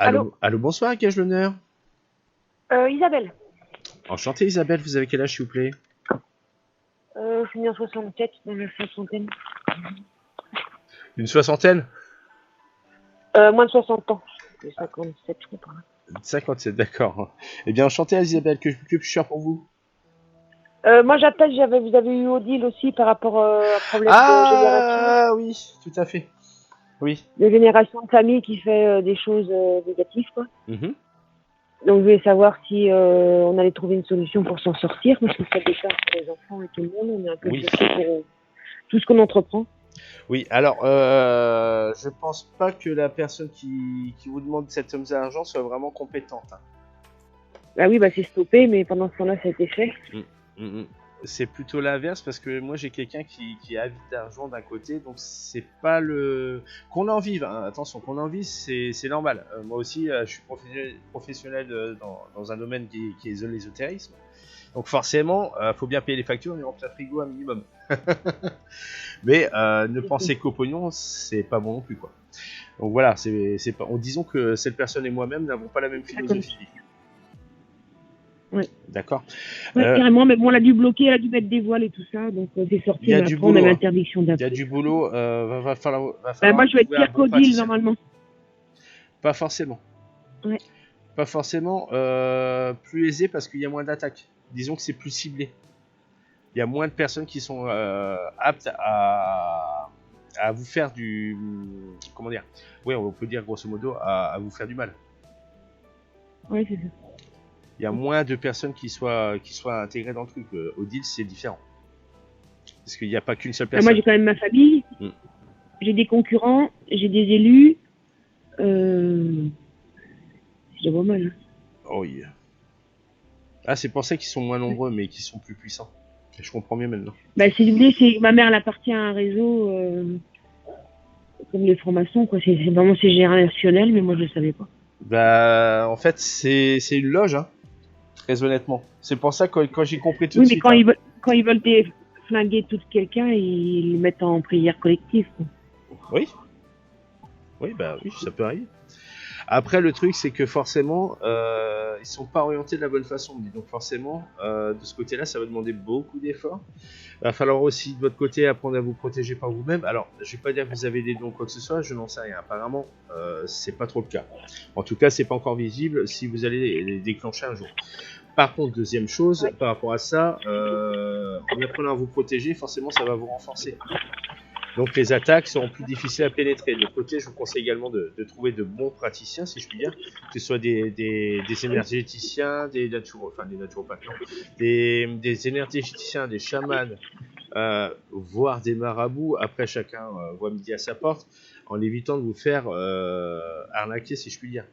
Allô, allô, bonsoir, à qui ai-je l'honneur? Isabelle. Enchanté Isabelle, vous avez quel âge s'il vous plaît? Je suis née en 67, dans la soixantaine. Une soixantaine? Moins de 60 ans. J'ai 57, je crois. 57, d'accord. Eh bien, enchanté Isabelle, que puis-je faire pour vous? Moi, j'appelle, vous avez eu Odile aussi par rapport à problème de génération. Ah oui, tout à fait. Oui. De génération de famille qui fait des choses négatives, quoi. Mhm. Donc, je voulais savoir si on allait trouver une solution pour s'en sortir, parce que ça dépasse pour les enfants et tout le monde. On est un peu Oui. bloqué pour tout ce qu'on entreprend. Oui, alors, je pense pas que la personne qui vous demande cette somme d'argent soit vraiment compétente. Hein. Ah oui, bah c'est stoppé, mais pendant ce temps-là, ça a été fait. C'est plutôt l'inverse parce que moi j'ai quelqu'un qui a avide d'argent d'un côté, donc c'est pas le qu'on en vive. Hein. Attention, qu'on en vive, c'est normal. Moi aussi, je suis professionnel dans un domaine qui est l'ésotérisme. Donc forcément, faut bien payer les factures, on est en plein frigo un minimum. Mais ne penser qu'au pognon, c'est pas bon non plus quoi. Donc voilà, c'est pas. Disons que cette personne et moi-même n'avons pas la même philosophie. Ouais. D'accord. Ouais, carrément, mais bon, on l'a dû bloquer, elle a dû mettre des voiles et tout ça, donc c'est sorti. Il y a mais du après, boulot. on avait interdiction Il y a d'appeler. du boulot. Va falloir moi, je vais être trouver un pire bon qu'Odile, praticien. normalement. Pas forcément. Ouais. Pas forcément. Plus aisé parce qu'il y a moins d'attaques. Disons que c'est plus ciblé. Il y a moins de personnes qui sont aptes à vous faire du. Comment dire? Oui, on peut dire grosso modo à vous faire du mal. Oui, c'est ça. Il y a moins de personnes qui soient intégrées dans le truc. Odile, c'est différent. Parce qu'il n'y a pas qu'une seule personne. Moi, j'ai quand même ma famille. J'ai des concurrents, j'ai des élus. C'est déjà pas mal. Hein. Oh yeah. Ah, c'est pour ça qu'ils sont moins nombreux, mais qu'ils sont plus puissants. Et je comprends mieux maintenant. Bah, si vous voulez, c'est ma mère, elle appartient à un réseau comme les francs-maçons, quoi. C'est vraiment générationnel, mais moi, je le savais pas. Bah, en fait, c'est une loge, hein. Très honnêtement. C'est pour ça que quand j'ai compris tout de suite. Oui, mais quand ils veulent flinguer tout quelqu'un, ils le mettent en prière collective, quoi. Oui. Oui, bah oui, ça peut arriver. Après, le truc, c'est que forcément, ils sont pas orientés de la bonne façon. Donc forcément, de ce côté-là, ça va demander beaucoup d'efforts. Il va falloir aussi, de votre côté, apprendre à vous protéger par vous-même. Alors, je vais pas dire que vous avez des dons ou quoi que ce soit, je n'en sais rien. Apparemment, c'est pas trop le cas. En tout cas, c'est pas encore visible si vous allez les déclencher un jour. Par contre, deuxième chose, par rapport à ça, en apprenant à vous protéger, forcément, ça va vous renforcer. Donc les attaques seront plus difficiles à pénétrer. De l'autre côté, je vous conseille également de trouver de bons praticiens, si je puis dire, que ce soit des énergéticiens, des énergéticiens, des chamans, voire des marabouts. Après, chacun voit midi à sa porte, en évitant de vous faire arnaquer, si je puis dire.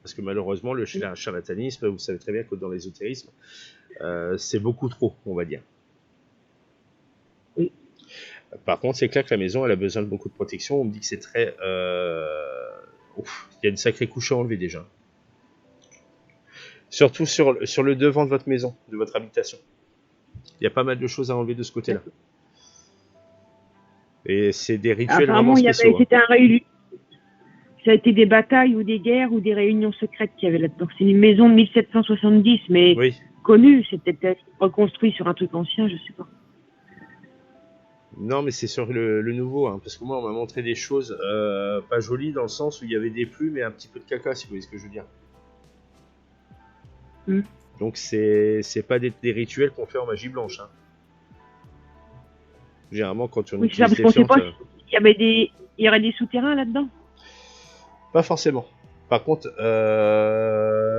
Parce que malheureusement, le charlatanisme, vous savez très bien que dans l'ésotérisme, c'est beaucoup trop, on va dire. Oui. Par contre, c'est clair que la maison, elle a besoin de beaucoup de protection. On me dit que c'est très... il y a une sacrée couche à enlever déjà. Surtout sur le devant de votre maison, de votre habitation. Il y a pas mal de choses à enlever de ce côté-là. Et c'est des rituels vraiment spéciaux. C'était un réunion. Ça a été des batailles ou des guerres ou des réunions secrètes qu'il y avait là-dedans. C'est une maison de 1770, mais connue. C'est peut-être reconstruit sur un truc ancien, je sais pas. Non, mais c'est sur le nouveau, hein, parce que moi, on m'a montré des choses pas jolies, dans le sens où il y avait des plumes et un petit peu de caca, si vous voyez ce que je veux dire. Donc, c'est pas des rituels qu'on fait en magie blanche. Hein. Généralement, quand on utilise des fientes... il y aurait des souterrains là-dedans? Pas forcément. Par contre,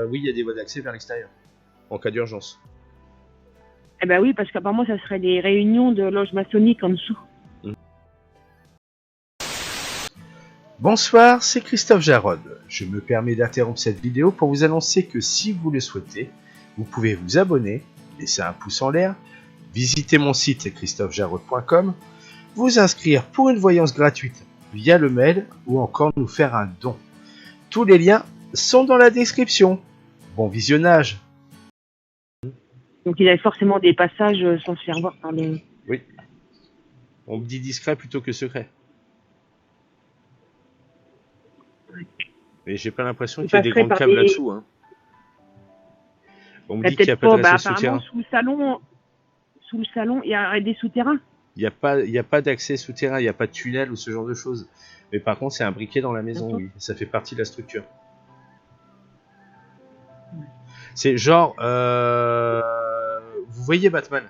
oui, il y a des voies d'accès vers l'extérieur, en cas d'urgence. Eh ben oui, parce qu'apparemment, ça serait des réunions de loges maçonniques en dessous. Bonsoir, c'est Christophe Jarod. Je me permets d'interrompre cette vidéo pour vous annoncer que si vous le souhaitez, vous pouvez vous abonner, laisser un pouce en l'air, visiter mon site christophejarod.com, vous inscrire pour une voyance gratuite via le mail ou encore nous faire un don. Tous les liens sont dans la description. Bon visionnage. Donc il y a forcément des passages sans se faire voir par le... Oui. On me dit discret plutôt que secret. Mais j'ai pas l'impression qu'il y a des grands câbles là-dessous. Hein. On me dit qu'il n'y a pas d'accès souterrain. Sous le salon, il y a des souterrains. Il n'y a pas d'accès souterrain, il n'y a pas de tunnel ou ce genre de choses. Mais par contre, c'est un briquet dans la maison, oui. Ça fait partie de la structure. C'est genre... Vous voyez Batman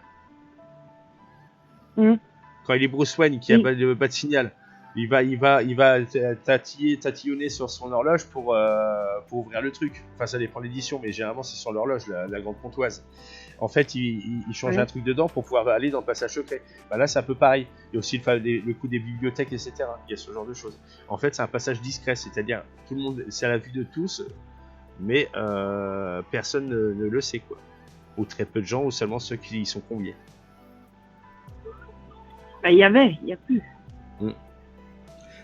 Quand il est Bruce Wayne, qui n'a pas de signal, il va tatillonner sur son horloge pour ouvrir le truc. Enfin, ça dépend de l'édition, mais généralement, c'est sur l'horloge, la grande comptoise. En fait, il change un truc dedans pour pouvoir aller dans le passage secret. Bah là, c'est un peu pareil. Il y a aussi le coup des bibliothèques, etc. Il y a ce genre de choses. En fait, c'est un passage discret, c'est-à-dire tout le monde, c'est à la vue de tous, mais personne ne le sait, quoi. Ou très peu de gens, ou seulement ceux qui y sont conviés. Bah, il y a plus.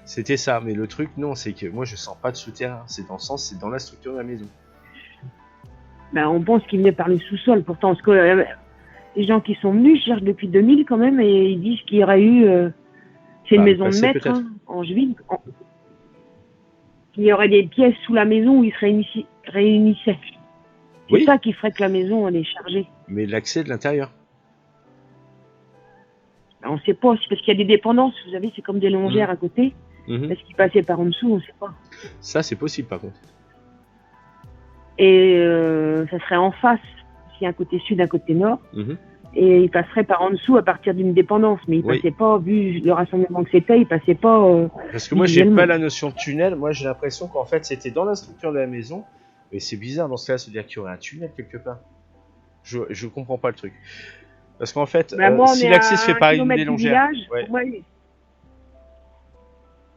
C'était ça, mais le truc, non, c'est que moi, je sens pas de souterrain. C'est dans le sens, c'est dans la structure de la maison. Ben, on pense qu'il venait par le sous-sol. Pourtant, parce que les gens qui sont venus cherchent depuis 2000 quand même et ils disent qu'il y aurait eu... c'est une maison de maître, en Juillet. Il y aurait des pièces sous la maison où ils se réunissaient. C'est ça qui ferait que la maison, elle est chargée. Mais l'accès de l'intérieur. Ben, on ne sait pas. C'est parce qu'il y a des dépendances. Vous savez, c'est comme des longères à côté. Est-ce qu'ils passaient par en dessous? On ne sait pas. Ça, c'est possible, par contre. Et ça serait en face, s'il y a un côté sud, un côté nord, et il passerait par en dessous à partir d'une dépendance, mais il passait pas, vu le rassemblement que c'était, il passait pas... Parce que moi, j'ai pas la notion de tunnel, moi j'ai l'impression qu'en fait c'était dans la structure de la maison, et c'est bizarre dans ce cas-là, c'est-à-dire qu'il y aurait un tunnel quelque part. Je comprends pas le truc. Parce qu'en fait, si l'accès se fait par une des longères...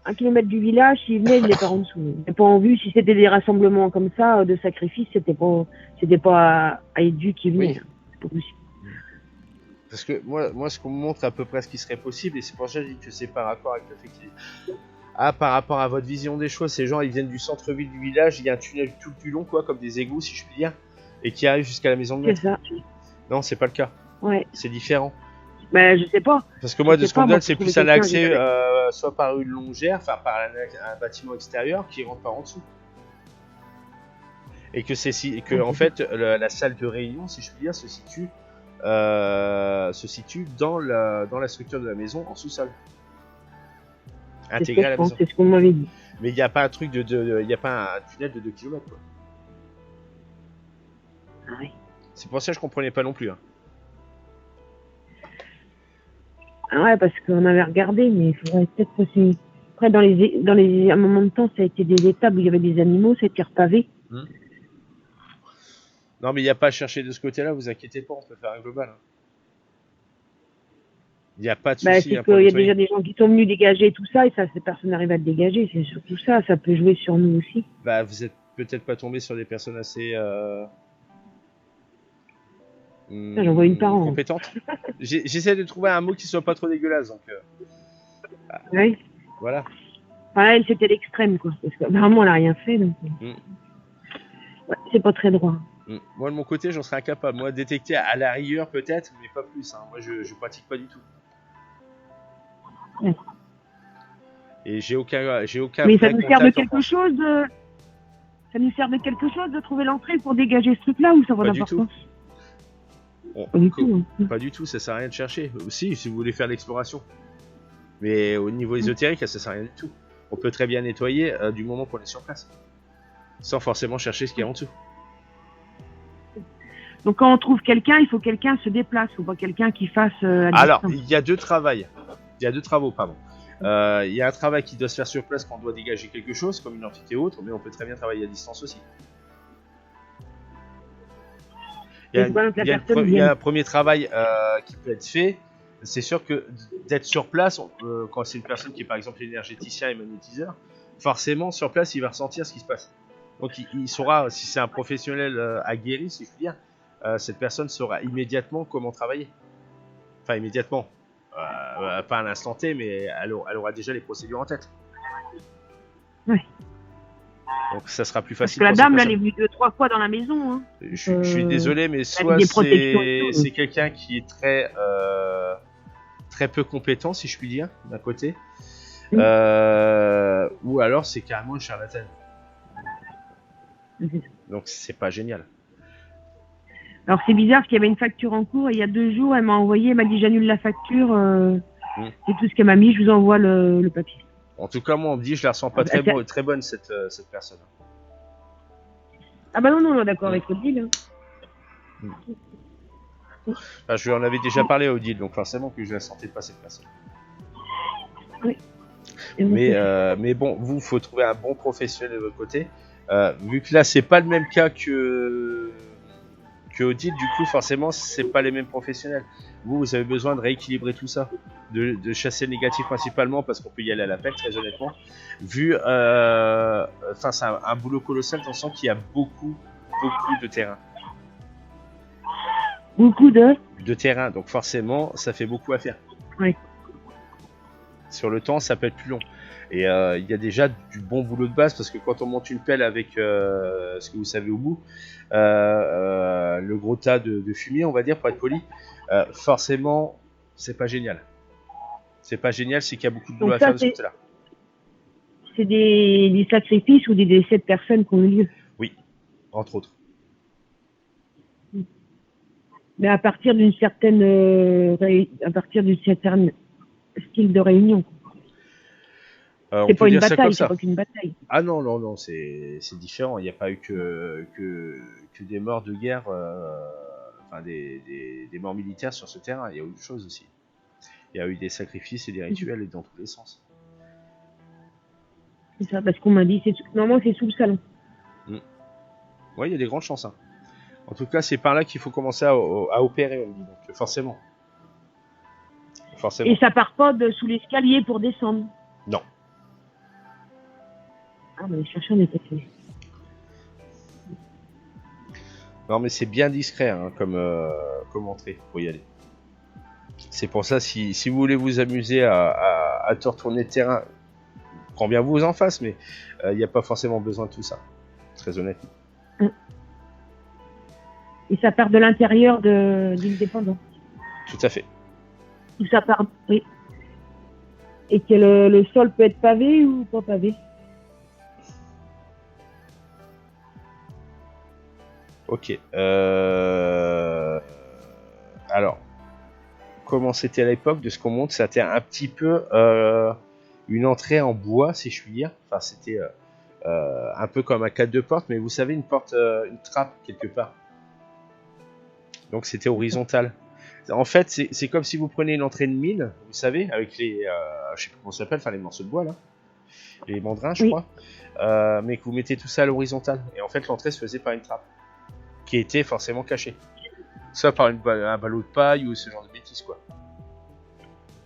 1 kilomètre du village, s'il venait, il n'est pas en dessous. Il n'est pas en vue. Si c'était des rassemblements comme ça, de sacrifices, c'était pas à Edu qui venait. Oui. C'est pas possible. Parce que moi, ce qu'on me montre à peu près ce qui serait possible, et c'est pour ça que je dis que c'est par rapport avec le fait qu'il par rapport à votre vision des choses, ces gens, ils viennent du centre-ville du village, il y a un tunnel tout le long, quoi, comme des égouts, si je puis dire, et qui arrive jusqu'à la maison de maître. C'est ça. Non, c'est pas le cas. Ouais. C'est différent. Ben, je sais pas. Parce que moi, de ce qu'on me donne, c'est plus un accès soit par une longère, enfin par un bâtiment extérieur qui rentre par en dessous. Et que en fait, la salle de réunion, si je puis dire, se situe dans la structure de la maison en sous-sol. Intégré à la maison. C'est ce qu'on m'avait dit. Mais il n'y a pas un truc il n'y a pas un tunnel de 2 km, quoi. Ah oui. C'est pour ça que je comprenais pas non plus. Hein. Ah ouais, parce qu'on avait regardé, mais il faudrait peut-être que c'est... Après, à un moment de temps, ça a été des étables où il y avait des animaux, ça a été repavé. Non, mais il n'y a pas à chercher de ce côté-là, vous inquiétez pas, on peut faire un global. Hein. Il n'y a pas de souci. C'est qu'il y a déjà des gens qui sont venus dégager tout ça, et ça, personne n'arrive à le dégager, c'est surtout ça, ça peut jouer sur nous aussi. Bah, vous êtes peut-être pas tombé sur des personnes assez... J'en vois une par an. Compétente. J'essaie de trouver un mot qui soit pas trop dégueulasse, donc. Oui. Voilà. Enfin, elle, c'était l'extrême, quoi. Parce que vraiment, elle a rien fait, donc. Ouais, c'est pas très droit. Moi, de mon côté, j'en serais incapable. Moi, détecter à la rigueur, peut-être, mais pas plus. Hein. Moi, je pratique pas du tout. Ouais. Et j'ai aucun. Mais ça nous sert de quelque chose de. Ça nous sert de quelque chose de trouver l'entrée pour dégager ce truc-là ou ça va d'importance? Pas du tout, ça sert à rien de chercher. Aussi, si vous voulez faire l'exploration. Mais au niveau ésotérique, ça sert à rien du tout. On peut très bien nettoyer du moment qu'on est sur place. Sans forcément chercher ce qu'il y a en dessous. Donc quand on trouve quelqu'un, il faut que quelqu'un se déplace, ou pas quelqu'un qui fasse... Alors, il y a deux travaux, pardon. Il y a un travail qui doit se faire sur place quand on doit dégager quelque chose, comme une entité ou autre, mais on peut très bien travailler à distance aussi. Il y a un premier travail qui peut être fait. C'est sûr que d'être sur place, quand c'est une personne qui est par exemple énergéticien et magnétiseur, forcément sur place il va ressentir ce qui se passe. Donc il saura, si c'est un professionnel aguerri, si je puis dire, cette personne saura immédiatement comment travailler. Enfin immédiatement, pas à l'instant T, mais elle aura déjà les procédures en tête. Oui. Donc ça sera plus facile. Parce que la dame, là, elle est venue 2-3 fois dans la maison. Hein. Je suis désolé, mais soit c'est quelqu'un qui est très peu compétent, si je puis dire, d'un côté, ou alors c'est carrément une charlatane. Donc c'est pas génial. Alors c'est bizarre parce qu'il y avait une facture en cours et il y a 2 jours, elle m'a dit j'annule la facture. C'est tout ce qu'elle m'a mis, je vous envoie le papier. En tout cas, moi on me dit je la ressens pas très bonne cette personne. Ah bah non, d'accord avec Odile. Enfin, je lui en avais déjà parlé à Odile, donc forcément que je la sentais pas cette personne. Oui. Mais bon, vous, faut trouver un bon professionnel de votre côté. Vu que là, c'est pas le même cas que Odile, du coup, forcément, c'est pas les mêmes professionnels. Vous avez besoin de rééquilibrer tout ça, de chasser le négatif principalement, parce qu'on peut y aller à l'appel, très honnêtement. Enfin, c'est un boulot colossal dans le sens qu'il y a beaucoup de terrain. Beaucoup de terrain, donc forcément, ça fait beaucoup à faire. Oui. Sur le temps, ça peut être plus long. Et il y a déjà du bon boulot de base, parce que quand on monte une pelle avec ce que vous savez au bout, le gros tas de fumier, on va dire, pour être poli, forcément, c'est pas génial. C'est pas génial, c'est qu'il y a beaucoup de boulot à faire de ce côté-là. C'est des sacrifices ou des décès de personnes qui ont eu lieu. Oui, entre autres. Mais à partir d'une certaine style de réunion. C'est pas une bataille, c'est pas qu'une bataille. Ah non, c'est différent. Il n'y a pas eu que des morts de guerre, enfin des morts militaires sur ce terrain. Il y a eu autre chose aussi. Il y a eu des sacrifices et des rituels dans tous les sens. C'est ça, parce qu'on m'a dit, normalement c'est sous le salon. Oui, il y a des grandes chances. Hein. En tout cas, c'est par là qu'il faut commencer à opérer, on dit. Donc forcément. Et ça part pas sous l'escalier pour descendre? Non. Ah, mais chercher un état. Non, mais c'est bien discret hein, comme entrée pour y aller. C'est pour ça, si vous voulez vous amuser à te retourner de terrain, prends bien vous en face, mais il n'y a pas forcément besoin de tout ça. Très honnêtement. Et ça part de l'intérieur d'une dépendance. Tout à fait. Ou ça part, oui. Et que le sol peut être pavé ou pas pavé? Ok. Alors, comment c'était à l'époque? De ce qu'on montre, c'était un petit peu une entrée en bois, si je puis dire. Enfin, c'était un peu comme un cadre de porte, mais vous savez, une porte, une trappe quelque part. Donc c'était horizontal. En fait, c'est comme si vous prenez une entrée de mine, vous savez, avec les, je sais plus comment ça s'appelle, enfin les morceaux de bois là, les mandrins, je crois, mais que vous mettez tout ça à l'horizontale. Et en fait, l'entrée se faisait par une trappe, qui était forcément cachée, soit par un ballot de paille ou ce genre de bêtises quoi.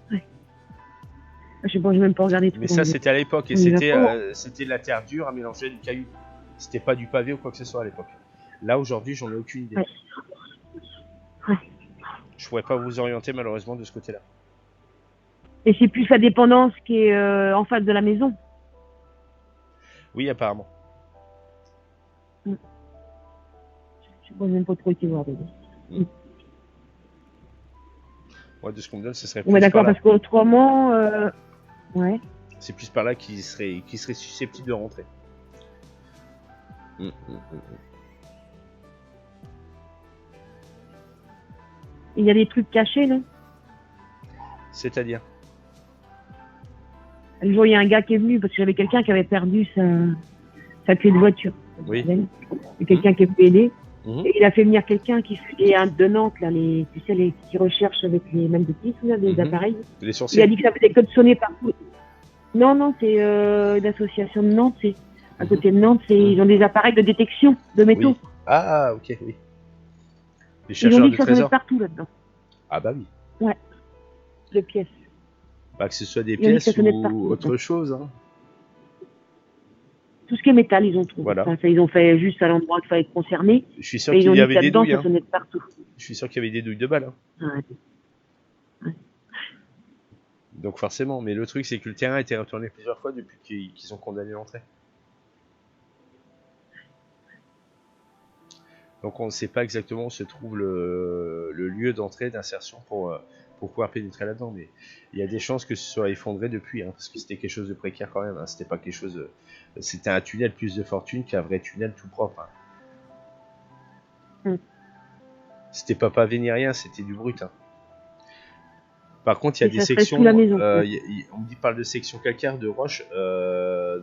Ouais. Je sais pas, j'ai même pas regardé. Mais ça, c'était à l'époque et c'était de la terre dure à mélanger du caillou. C'était pas du pavé ou quoi que ce soit à l'époque. Là aujourd'hui, j'en ai aucune idée. Ouais. Je pourrais pas vous orienter malheureusement de ce côté-là. Et c'est plus sa dépendance qui est en face de la maison. Oui, apparemment. Je sais pas, même pas trop été voir. Ouais, de ce qu'on me donne, ce serait plus. Ouais, d'accord, parce qu'autrement, ouais. C'est plus par là qu'il serait susceptible de rentrer. Il y a des trucs cachés là. C'est-à-dire? Le jour, il y a un gars qui est venu parce que j'avais quelqu'un qui avait perdu sa clé de voiture. Oui. Et quelqu'un qui est venu aider. Et il a fait venir quelqu'un qui est de Nantes, là, tu sais, qui recherchent avec les magnétismes, là, des appareils. Les sourcils. Il a dit que ça faisait que de sonner partout. Non, c'est une association de Nantes, c'est à côté de Nantes, ils ont des appareils de détection de métaux. Oui. Ah, ok, oui. Les chercheurs de trésors. Ils ont dit que ça sonnait partout là-dedans. Ah bah oui. Ouais. De pièces. Pas que ce soit des pièces ou autre chose. Hein. Tout ce qui est métal, ils ont trouvé. Voilà. Enfin, ils ont fait juste à l'endroit qu'il fallait être concerné. Je suis sûr qu'il y avait des douilles. Ça sonnait de partout. Je suis sûr qu'il y avait des douilles de balles. Hein. Ouais. Donc forcément, mais le truc c'est que le terrain a été retourné plusieurs fois depuis qu'ils ont condamné l'entrée. Donc on ne sait pas exactement où se trouve le lieu d'entrée d'insertion pour pour pouvoir pénétrer là-dedans, mais il y a des chances que ce soit effondré depuis, hein, parce que c'était quelque chose de précaire quand même, hein, c'était pas quelque chose... c'était un tunnel plus de fortune qu'un vrai tunnel tout propre. Hein. C'était pas pavé ni rien, c'était du brut. Hein. Par contre, il y a des sections, on me parle de sections calcaires, de roches,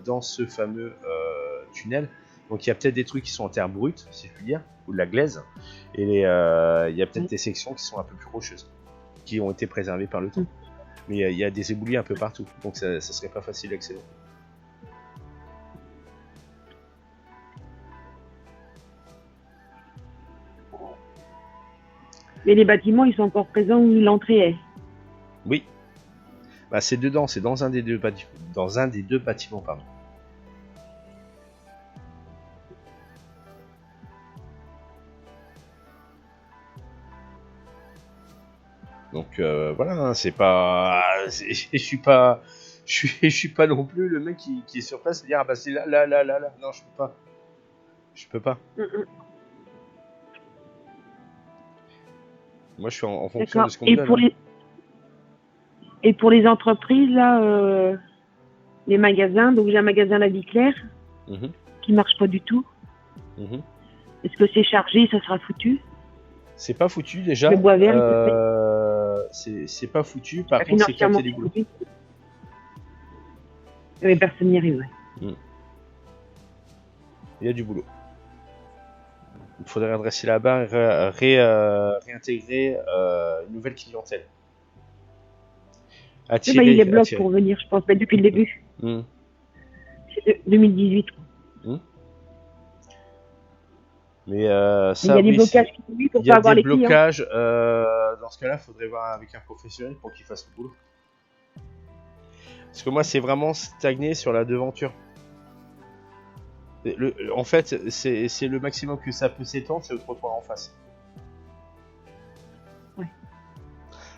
dans ce fameux tunnel. Donc il y a peut-être des trucs qui sont en terre brute, si je puis dire, ou de la glaise, et il y a peut-être des sections qui sont un peu plus rocheuses, qui ont été préservées par le temps. Mais il y a des éboulis un peu partout, donc ça serait pas facile d'accéder. Mais les bâtiments, ils sont encore présents où l'entrée est. Oui. Bah, c'est dedans, c'est dans un des deux bâtiments, pardon. Donc voilà, hein, c'est pas, je suis pas non plus le mec qui est sur place et dire ah bah c'est là. Non, je peux pas. Moi, je suis en fonction de ce qu'on me donne. Et pour les entreprises là, les magasins, donc j'ai un magasin La Vie Claire qui marche pas du tout. Est-ce que c'est chargé, ça sera foutu? C'est pas foutu déjà. Le bois vert, c'est pas foutu. Par contre, c'est capté des boulots. Mais personne n'y arrive. Ouais. Il y a du boulot. Il faudrait adresser là-bas et réintégrer une nouvelle clientèle. Il y a des blocs pour venir, je pense, depuis le début. C'est 2018. Mais ça, il y a des blocages qui sont pour pas avoir les clients. Il y a des blocages. Dans ce cas-là, il faudrait voir avec un professionnel pour qu'il fasse le boulot. Parce que moi, c'est vraiment stagné sur la devanture. En fait, c'est le maximum que ça peut s'étendre, c'est le trottoir en face. Ouais.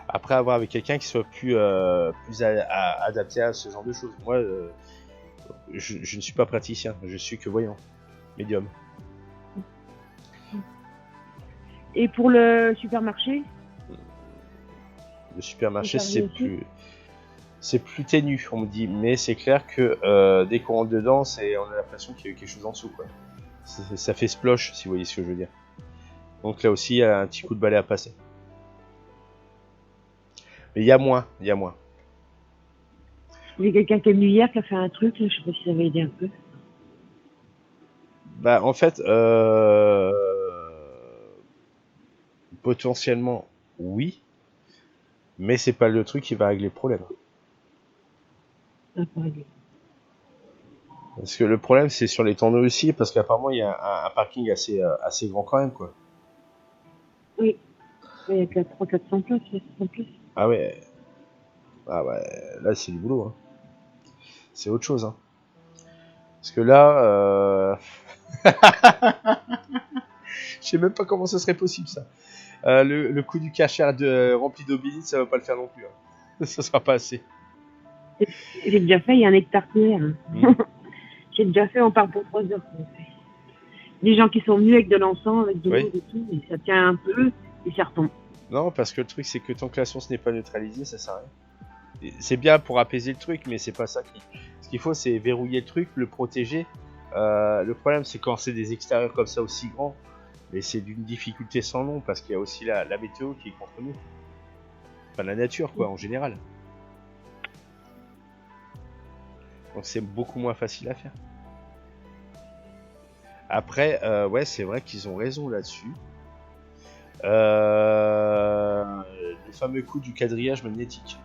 Après, avoir avec quelqu'un qui soit plus adapté à ce genre de choses. Moi, je ne suis pas praticien, je suis que voyant, médium. Et pour le supermarché? Le supermarché, c'est plus ténu, on me dit, mais c'est clair que dès qu'on rentre dedans, on a l'impression qu'il y a eu quelque chose en dessous, quoi. Ça fait sploche, si vous voyez ce que je veux dire. Donc là aussi, il y a un petit coup de balai à passer. Mais il y a moins. Il y a quelqu'un qui est venu hier qui a fait un truc, je sais pas si ça va aider un peu. Bah en fait, potentiellement oui, mais c'est pas le truc qui va régler le problème. Parce que le problème c'est sur les tonneaux aussi, parce qu'apparemment il y a un parking assez grand quand même, quoi. Oui, il y a 300-400 places, 600 places. Ah ouais, là c'est du boulot, hein. C'est autre chose, hein. Parce que là, je sais même pas comment ça serait possible, ça. Le coup du cachère rempli d'obélisques, ça va pas le faire non plus, hein. Ça sera pas assez. J'ai déjà fait, il y a un hectare clair. J'ai déjà fait, on part pour 3 heures. Des gens qui sont venus avec de l'encens, avec de l'eau et tout, et ça tient un peu, et ça retombe. Non, parce que le truc, c'est que tant que la source n'est pas neutralisée, ça sert à rien. C'est bien pour apaiser le truc, mais c'est pas ça. Ce qu'il faut, c'est verrouiller le truc, le protéger. Le problème, c'est quand c'est des extérieurs comme ça aussi grands, mais c'est d'une difficulté sans nom, parce qu'il y a aussi la météo qui est contre nous. Enfin, la nature, quoi, en général. Donc c'est beaucoup moins facile à faire. Après, ouais, c'est vrai qu'ils ont raison là-dessus. Le fameux coup du quadrillage magnétique.